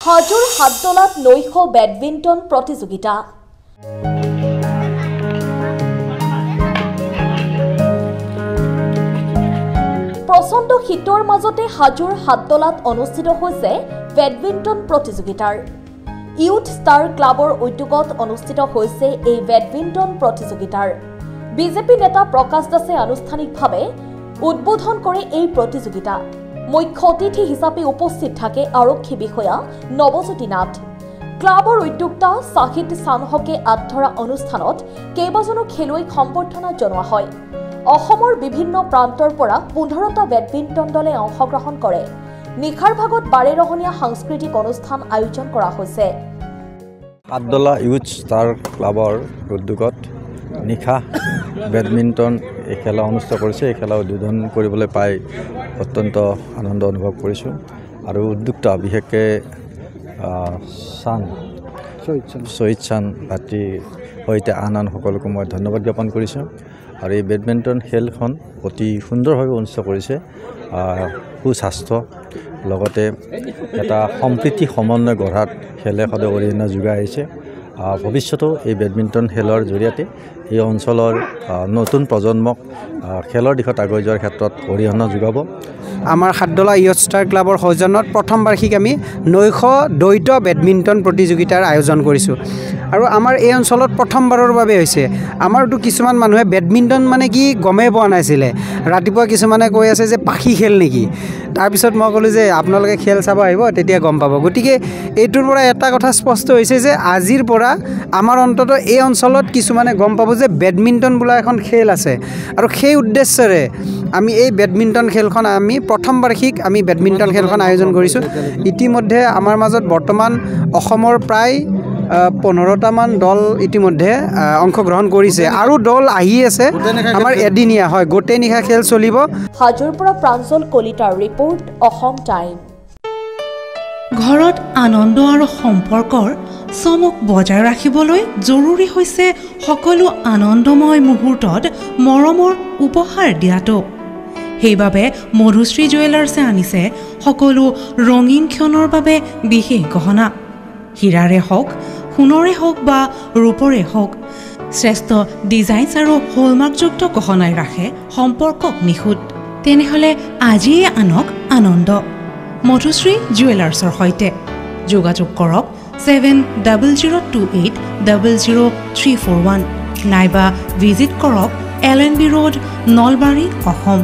হাজোৰ হাতদলাত নৈশ বেডমিণ্টন প্ৰতিযোগিতা। প্ৰচণ্ড শীতৰ মাজতে হাজোৰ হাতদলাত অনুষ্ঠিত হৈছে বেডমিণ্টন প্ৰতিযোগিতাৰ। ইউথ ষ্টাৰ ক্লাবৰ উদ্যোগত অনুষ্ঠিত হৈছে এই বেডমিণ্টন প্ৰতিযোগিতাৰ। বিজেপি নেতা প্ৰকাশ দাসে আনুষ্ঠানিকভাৱে উদ্বোধন কৰে এই প্ৰতিযোগিতা। মুখ্য অতিথি হিচাপে উপস্থিত থাকে আৰক্ষী বিষয়া নৱজ্যোতি নাথ। ক্লাবৰ উদ্যোক্তা শাহিদ চানহকে আধৰা অনুষ্ঠানত কেইবাজনো খেলুৱৈক সম্বৰ্ধনা জনোৱা হয়। অসমৰ বিভিন্ন প্ৰান্তৰ পৰা 15টা বেডমিণ্টন দলে অংশগ্ৰহণ কৰে। নিশাৰ ভাগত 12 ৰহণীয়া সাংস্কৃতিক অনুষ্ঠান আয়োজন কৰা হৈছে। হাতদলা ইউথ ষ্টাৰ ক্লাবৰ উদ্যোগত নিশা বেডমিণ্টন এই খেলা অনুষ্ঠিত কৰিছে। এই খেলা উদ্বোধন কৰিবলৈ পাই অত্যন্ত আনন্দ অনুভৱ কৰিছোঁ আৰু উদ্যোক্তা বিশেষকৈ শহীদ চান ভাতৃৰ সৈতে আন সকলোকে মই ধন্যবাদ জ্ঞাপন কৰিছোঁ। আৰু এই বেডমিণ্টন খেলখন অতি সুন্দৰভাৱে অনুষ্ঠিত কৰিছে। সুস্বাস্থ্য লগতে এটা সম্প্ৰীতি সমন্বয় গঢ়াত খেলে সদায় অৰিহণা যোগাই আহিছে। ভৱিষ্যতেও এই বেডমিণ্টন খেলৰ জৰিয়তে এই অঞ্চলৰ নতুন প্ৰজন্মক খেলৰ দিশত আগুৱাই যোৱাৰ ক্ষেত্ৰত অৰিহণা যোগাব। আমাৰ হাতদলা ইয়থ ষ্টাৰ ক্লাবৰ সৌজন্যত প্ৰথম বাৰ্ষিক আমি নৈশ দ্বৈত বেডমিণ্টন প্ৰতিযোগিতাৰ আয়োজন কৰিছোঁ। আৰু আমাৰ এই অঞ্চলত প্ৰথমবাৰৰ বাবে হৈছে। আমাৰতো কিছুমান মানুহে বেডমিণ্টন মানে কি গমেই পোৱা নাছিলে। ৰাতিপুৱা কিছুমানে কৈ আছে যে পাখি খেল নেকি। তাৰপিছত মই ক'লোঁ যে আপোনালোকে খেল চাব আহিব, তেতিয়া গম পাব। গতিকে এইটোৰ পৰা এটা কথা স্পষ্ট হৈছে যে আজিৰ পৰা আমাৰ অন্তত এই অঞ্চলত কিছুমানে গম পাব যে বেডমিণ্টন বোলা এখন খেল আছে। আৰু সেই উদ্দেশ্যৰে আমি এই বেডমিণ্টন খেলখন প্ৰথম বাৰ্ষিক বেডমিণ্টন খেলখন আয়োজন কৰিছোঁ। ইতিমধ্যে আমাৰ মাজত বৰ্তমান অসমৰ প্ৰায় 15টামান দল ইতিমধ্যে অংশগ্ৰহণ কৰিছে আৰু দল আহি আছে। আমাৰ এদিনীয়া হয়, গোটেই নিশা খেল চলিব। হাজোৰ পৰা প্ৰাঞ্জল কলিতাৰ ৰিপৰ্ট, অসম টাইম। ঘৰত আনন্দ আৰু সম্পৰ্কৰ চমক বজাই ৰাখিবলৈ জৰুৰী হৈছে সকলো আনন্দময় মুহূৰ্তত মৰমৰ উপহাৰ দিয়াটো। সেইবাবে মধুশ্ৰী জুৱেলাৰ্ছে আনিছে সকলো ৰঙীন ক্ষণৰ বাবে বিশেষ গহনা। হীৰাৰে হওক, সোণৰে হওক বা ৰূপৰে হওক, শ্ৰেষ্ঠ ডিজাইনছ আৰু হলমাৰ্কযুক্ত গহনাই ৰাখে সম্পৰ্কক নিখুঁত। তেনেহ'লে আজিয়ে আনক আনন্দ মধুশ্ৰী জুৱেলাৰ্ছৰ সৈতে। যোগাযোগ কৰক 7028000341 নাইবা ভিজিট কৰক LNB ৰোড, নলবাৰী, অসম।